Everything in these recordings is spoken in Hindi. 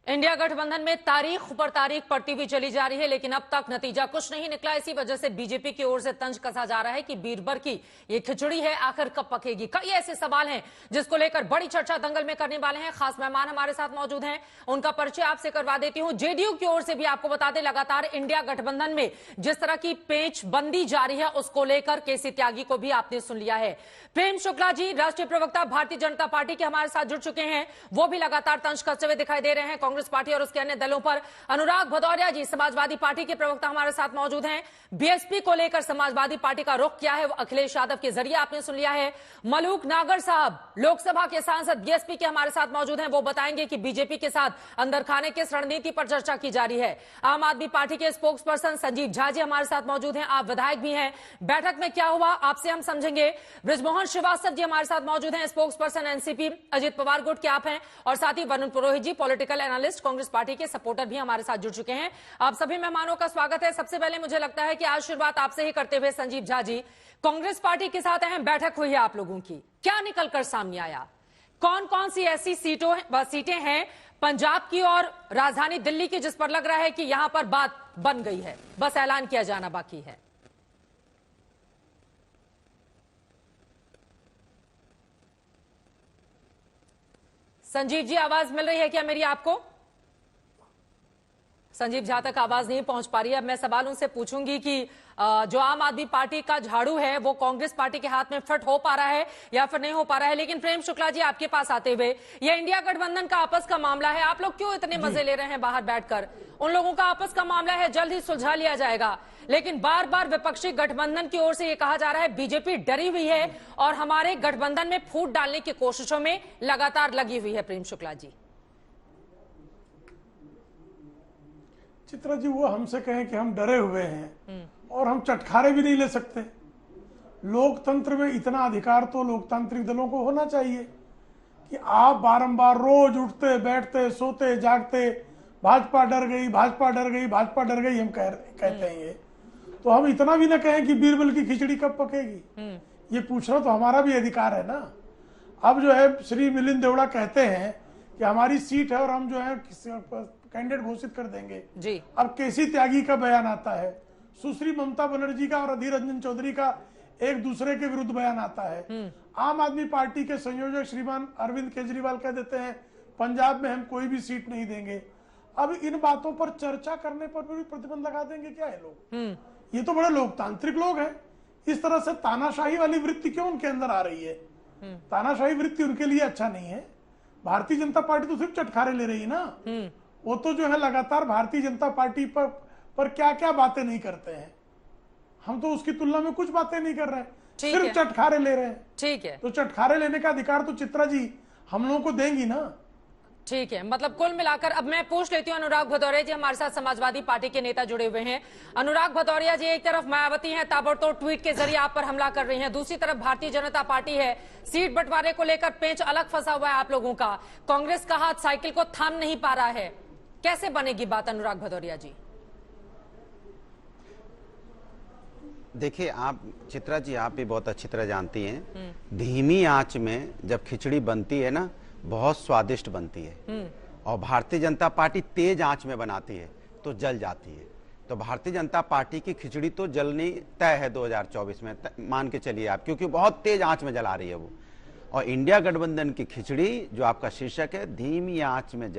इंडिया गठबंधन में तारीख पर तारीख पड़ती हुई चली जा रही है, लेकिन अब तक नतीजा कुछ नहीं निकला। इसी वजह से बीजेपी की ओर से तंज कसा जा रहा है कि बीरबर की ये खिचड़ी है आखिर कब पकेगी। कई ऐसे सवाल हैं जिसको लेकर बड़ी चर्चा दंगल में करने वाले हैं। खास मेहमान हमारे साथ मौजूद हैं, उनका परिचय आपसे करवा देती हूं। जेडीयू की ओर से भी आपको बता दें, लगातार इंडिया गठबंधन में जिस तरह की पेंचबंदी जारी है उसको लेकर केसी त्यागी को भी आपने सुन लिया है। प्रेम शुक्ला जी, राष्ट्रीय प्रवक्ता भारतीय जनता पार्टी के, हमारे साथ जुड़ चुके हैं। वो भी लगातार तंज कसते हुए दिखाई दे रहे हैं कांग्रेस पार्टी और उसके अन्य दलों पर। अनुराग भदौरिया जी, समाजवादी पार्टी के प्रवक्ता, हमारे साथ मौजूद हैं। बीएसपी को लेकर समाजवादी पार्टी का रुख क्या है वो अखिलेश यादव के जरिए आपने सुन लिया है। मलूक नागर साहब, लोकसभा के सांसद बीएसपी के, हमारे साथ मौजूद हैं। वो बताएंगे कि बीजेपी के साथ अंदर खाने की रणनीति पर चर्चा की जा रही है। आम आदमी पार्टी के स्पोक्स पर्सन संजीव झा जी हमारे साथ मौजूद हैं, आप विधायक भी हैं। बैठक में क्या हुआ आपसे हम समझेंगे। बृजमोहन श्रीवास्तव जी हमारे साथ मौजूद हैं, spokes person NCP. Ajit Pawar गुट के आप हैं, और साथ ही वरुण पुरोहित जी, पॉलिटिकल एनालिस्ट, कांग्रेस पार्टी के सपोर्टर भी हमारे साथ जुड़ चुके हैं। आप सभी मेहमानों का स्वागत है। सबसे पहले मुझे लगता है कि आज शुरुआत आपसे ही करते हुए संजीव झा जी, कांग्रेस पार्टी के साथ अहम बैठक हुई है आप लोगों की, क्या निकलकर सामने आया? कौन कौन सी ऐसी सीटें हैं पंजाब की और राजधानी दिल्ली की जिस पर लग रहा है कि यहां पर बात बन गई है, बस ऐलान किया जाना बाकी है? संजीव जी, आवाज मिल रही है क्या मेरी आपको? संजीव झा तक आवाज नहीं पहुंच पा रही है। अब मैं सवाल उनसे पूछूंगी कि जो आम आदमी पार्टी का झाड़ू है वो कांग्रेस पार्टी के हाथ में फिट हो पा रहा है या फिर नहीं हो पा रहा है। लेकिन प्रेम शुक्ला जी, आपके पास आते हुए, ये इंडिया गठबंधन का आपस का मामला है, आप लोग क्यों इतने मजे ले रहे हैं बाहर बैठकर? उन लोगों का आपस का मामला है, जल्द ही सुलझा लिया जाएगा। लेकिन बार बार विपक्षी गठबंधन की ओर से ये कहा जा रहा है बीजेपी डरी हुई है और हमारे गठबंधन में फूट डालने की कोशिशों में लगातार लगी हुई है। प्रेम शुक्ला जी। चित्रा जी, वो हमसे कहें कि हम डरे हुए हैं और हम चटखारे भी नहीं ले सकते। लोकतंत्र में इतना अधिकार तो लोकतांत्रिक दलों को होना चाहिए कि आप बारंबार रोज उठते बैठते सोते जागते भाजपा डर गई, भाजपा डर गई, भाजपा डर गई हम कहते हैं। ये तो हम इतना भी ना कहें कि बीरबल की खिचड़ी कब पकेगी, ये पूछना तो हमारा भी अधिकार है ना। अब जो है श्री मिलिंद देवड़ा कहते हैं कि हमारी सीट है और हम जो है कैंडिडेट घोषित कर देंगे जी। अब केसी त्यागी का बयान आता है, सुश्री ममता बनर्जी का और अधीर रंजन चौधरी का एक दूसरे के विरुद्ध बयान आता है। आम आदमी पार्टी के संयोजक श्रीमान अरविंद केजरीवाल कह देते हैं पंजाब में हम कोई भी सीट नहीं देंगे। अब इन बातों पर चर्चा करने पर भी प्रतिबंध लगा देंगे क्या है लोग? ये तो बड़े लोकतांत्रिक लोग हैं। इस तरह से तानाशाही वाली वृत्ति क्यों उनके अंदर आ रही है? तानाशाही वृत्ति उनके लिए अच्छा नहीं है। भारतीय जनता पार्टी तो सिर्फ चटखारे ले रही है ना, वो तो जो है लगातार भारतीय जनता पार्टी पर क्या क्या बातें नहीं करते हैं। हम तो उसकी तुलना में कुछ बातें नहीं कर रहे हैं, सिर्फ चटखारे ले रहे हैं। ठीक है, तो चटखारे लेने का अधिकार तो चित्रा जी हम लोगों को देंगी ना। ठीक है, मतलब कुल मिलाकर अब मैं पूछ लेती हूँ अनुराग भदौरिया जी, हमारे साथ समाजवादी पार्टी के नेता जुड़े हुए हैं। अनुराग भदौरिया जी, एक तरफ मायावती हैं, ताबड़तोड़ ट्वीट के जरिए आप पर हमला कर रही हैं, दूसरी तरफ भारतीय जनता पार्टी है, सीट बंटवारे को लेकर पेंच अलग फंसा हुआ है आप लोगों का। कांग्रेस का हाथ साइकिल को थाम नहीं पा रहा है, कैसे बनेगी बात अनुराग भदौरिया जी? देखिए, आप चित्रा जी, आप भी बहुत अच्छी तरह जानती हैं, धीमी आंच में जब खिचड़ी बनती है ना, बहुत स्वादिष्ट बनती है। और भारतीय जनता पार्टी तेज आंच में बनाती है तो जल जाती है। तो भारतीय जनता पार्टी की खिचड़ी तो जलनी तय है 2024 में, मान के चलिए आप, क्योंकि बहुत तेज आंच में जला रही है वो। और इंडिया गठबंधन की खिचड़ी, जो आपका शीर्षक है, धीमी आंच में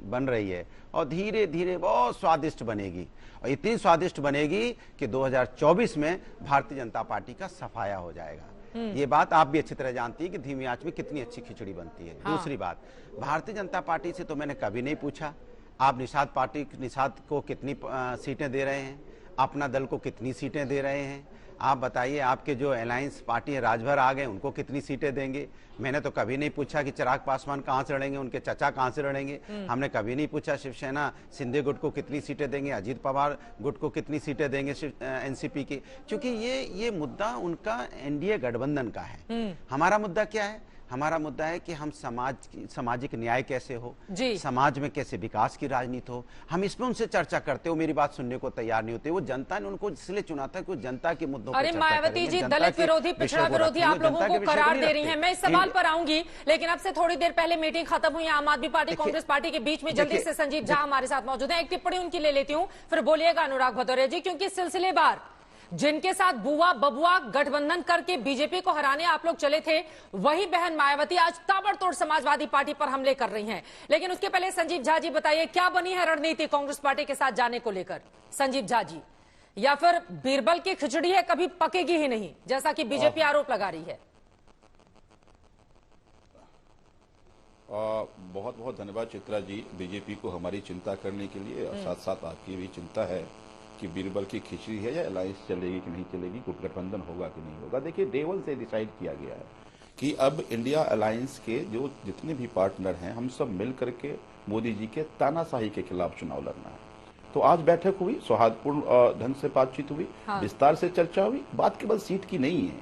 बन रही है और धीरे धीरे बहुत स्वादिष्ट बनेगी। और इतनी स्वादिष्ट बनेगी कि 2024 में भारतीय जनता पार्टी का सफाया हो जाएगा। ये बात आप भी अच्छी तरह जानती है कि धीमी आंच में कितनी अच्छी खिचड़ी बनती है। हाँ। दूसरी बात, भारतीय जनता पार्टी से तो मैंने कभी नहीं पूछा आप निषाद को कितनी सीटें दे रहे हैं, अपना दल को कितनी सीटें दे रहे हैं। आप बताइए, आपके जो अलायंस पार्टी है राजभर आ गए, उनको कितनी सीटें देंगे? मैंने तो कभी नहीं पूछा कि चिराग पासवान कहां से लड़ेंगे, उनके चचा कहां से लड़ेंगे। हमने कभी नहीं पूछा शिवसेना शिंदे गुट को कितनी सीटें देंगे, अजीत पवार गुट को कितनी सीटें देंगे एनसीपी की, क्योंकि ये मुद्दा उनका एनडीए गठबंधन का है। हमारा मुद्दा क्या है? हमारा मुद्दा है कि हम सामाजिक न्याय कैसे हो, जी। समाज में कैसे विकास की राजनीति हो, हम इसमें उनसे चर्चा करते हो, मेरी बात सुनने को तैयार नहीं होते। वो जनता ने उनको इसलिए चुना था कि जनता के मुद्दों पर अरे चर्चा मायावती करेंगे, जी, जनता दलित के विरोधी, पिछड़ा विषयों को विरोधी रखेंगे, आप लोगों जनता के को विषय करार नहीं दे रही रखते। हैं। मैं इस सवाल पर आऊंगी, लेकिन अब से थोड़ी देर पहले मीटिंग खत्म हुई आम आदमी पार्टी कांग्रेस पार्टी के बीच में। जल्दी से संजीव झा हमारे साथ मौजूद हैं, एक टिप्पणी उनकी ले लेती हूं, फिर बोलिएगा अनुराग भदौरिया जी। क्योंकि सिलसिलेवार जिनके साथ बुआ बबुआ गठबंधन करके बीजेपी को हराने आप लोग चले थे, वही बहन मायावती आज ताबड़तोड़ समाजवादी पार्टी पर हमले कर रही हैं। लेकिन उसके पहले संजीव झा जी बताइए, क्या बनी है रणनीति कांग्रेस पार्टी के साथ जाने को लेकर? संजीव झा जी, या फिर बीरबल की खिचड़ी है, कभी पकेगी ही नहीं, जैसा कि बीजेपी आरोप लगा रही है? बहुत बहुत धन्यवाद चित्रा जी, बीजेपी को हमारी चिंता करने के लिए। और साथ साथ आपकी भी चिंता है कि बीरबल की खिचड़ी है या अलायंस चलेगी कि नहीं चलेगी, गठबंधन होगा कि नहीं होगा। देखिए, डे वन से डिसाइड किया गया है कि अब इंडिया अलायंस के जो जितने भी पार्टनर हैं, हम सब मिल करके मोदी जी के तानाशाही के खिलाफ चुनाव लड़ना है। तो आज बैठक हुई, सौहार्दपूर्ण ढंग से बातचीत हुई, विस्तार से चर्चा हुई। बात केवल सीट की नहीं है,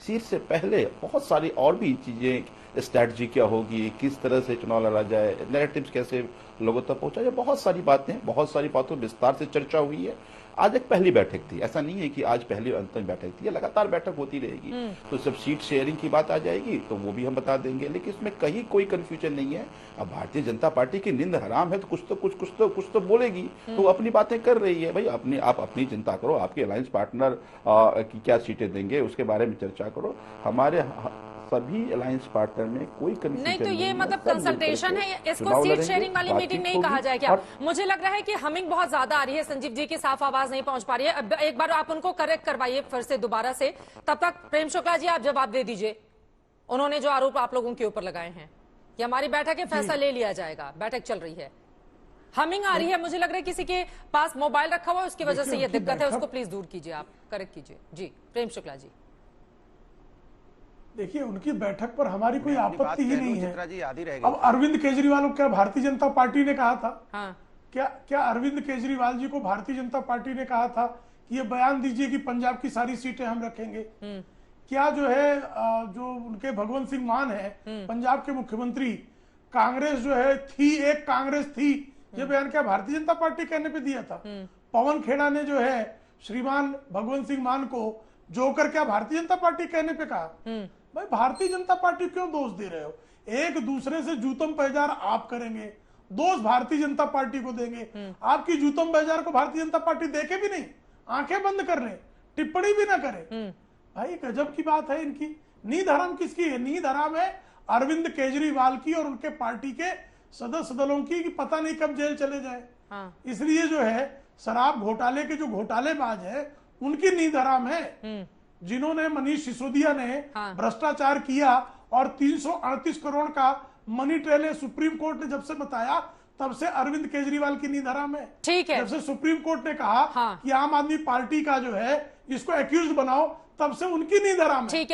सीट से पहले बहुत सारी और भी चीजें, स्ट्रैटेजी क्या होगी, किस तरह से चुनाव लड़ा जाए, नैरेटिव्स कैसे लोगों तक पहुंचा जाए, बहुत सारी बातों विस्तार से चर्चा हुई है। आज एक पहली बैठक थी, ऐसा नहीं है कि आज पहली अंतिम बैठक थी, लगातार बैठक होती रहेगी। तो जब सीट शेयरिंग की बात आ जाएगी तो वो भी हम बता देंगे, लेकिन इसमें कहीं कोई कंफ्यूजन नहीं है। अब भारतीय जनता पार्टी की नींद हराम है तो कुछ तो बोलेगी, तो वो अपनी बातें कर रही है। भाई आप अपनी चिंता करो, आपके अलायंस पार्टनर की क्या सीटें देंगे उसके बारे में चर्चा करो। हमारे सभी अलायंस पार्टनर में कोई कंफ्यूजन नहीं, तो ये मतलब कंसल्टेशन है, इसको सीट शेयरिंग वाली मीटिंग नहीं कहा जाए क्या? मुझे लग रहा है कि हमिंग बहुत ज्यादा आ रही है, संजीव जी की साफ आवाज नहीं पहुंच पा रही है। अब एक बार आप उनको करेक्ट करवाइए फिर से दोबारा से। तब तक प्रेम शुक्ला जी आप जवाब दे दीजिए, उन्होंने जो आरोप आप लोगों के ऊपर लगाए हैं कि हमारी बैठक है, फैसला ले लिया जाएगा, बैठक चल रही है, हमिंग आ रही है। मुझे लग रहा है किसी के पास मोबाइल रखा हुआ है, उसकी वजह से ये दिक्कत है, उसको प्लीज दूर कीजिए, आप करेक्ट कीजिए। जी प्रेम शुक्ला जी। देखिए, उनकी बैठक पर हमारी कोई आपत्ति ही नहीं है। चित्रा जी याद ही रह गई। अब अरविंद केजरीवाल को क्या भारतीय जनता पार्टी ने कहा था? हाँ। क्या अरविंद केजरीवाल जी को भारतीय जनता पार्टी ने कहा था कि ये बयान दीजिए कि पंजाब की सारी सीटें हम रखेंगे? क्या जो है जो उनके भगवंत सिंह मान है पंजाब के मुख्यमंत्री, कांग्रेस जो है एक कांग्रेस थी, ये बयान क्या भारतीय जनता पार्टी कहने पे दिया था? पवन खेड़ा ने जो है श्रीमान भगवंत सिंह मान को जोकर क्या भारतीय जनता पार्टी कहने पे कहा? भाई, भारतीय जनता पार्टी क्यों दोष दे रहे हो? एक दूसरे से जूतम पैजार आप करेंगे, दोष भारतीय जनता पार्टी को देंगे। आपकी जूतम पैजार को भारतीय जनता पार्टी देखे भी नहीं, आंखें बंद कर ले, टिप्पणी भी ना करे। भाई, गजब की बात है इनकी। नींद हराम किसकी है? नींद हराम है अरविंद केजरीवाल की और उनके पार्टी के सदस्य दलों की, कि पता नहीं कब जेल चले जाए। इसलिए जो है शराब घोटाले के जो घोटालेबाज है उनकी नींद हराम है। जिन्होंने मनीष सिसोदिया ने भ्रष्टाचार किया और 338 करोड़ का मनी ट्रेल सुप्रीम कोर्ट ने जब से बताया, तब से अरविंद केजरीवाल की नींद हराम है। ठीक है। जब से सुप्रीम कोर्ट ने कहा कि आम आदमी पार्टी का जो है इसको एक्यूज बनाओ, तब से उनकी नींद हराम है।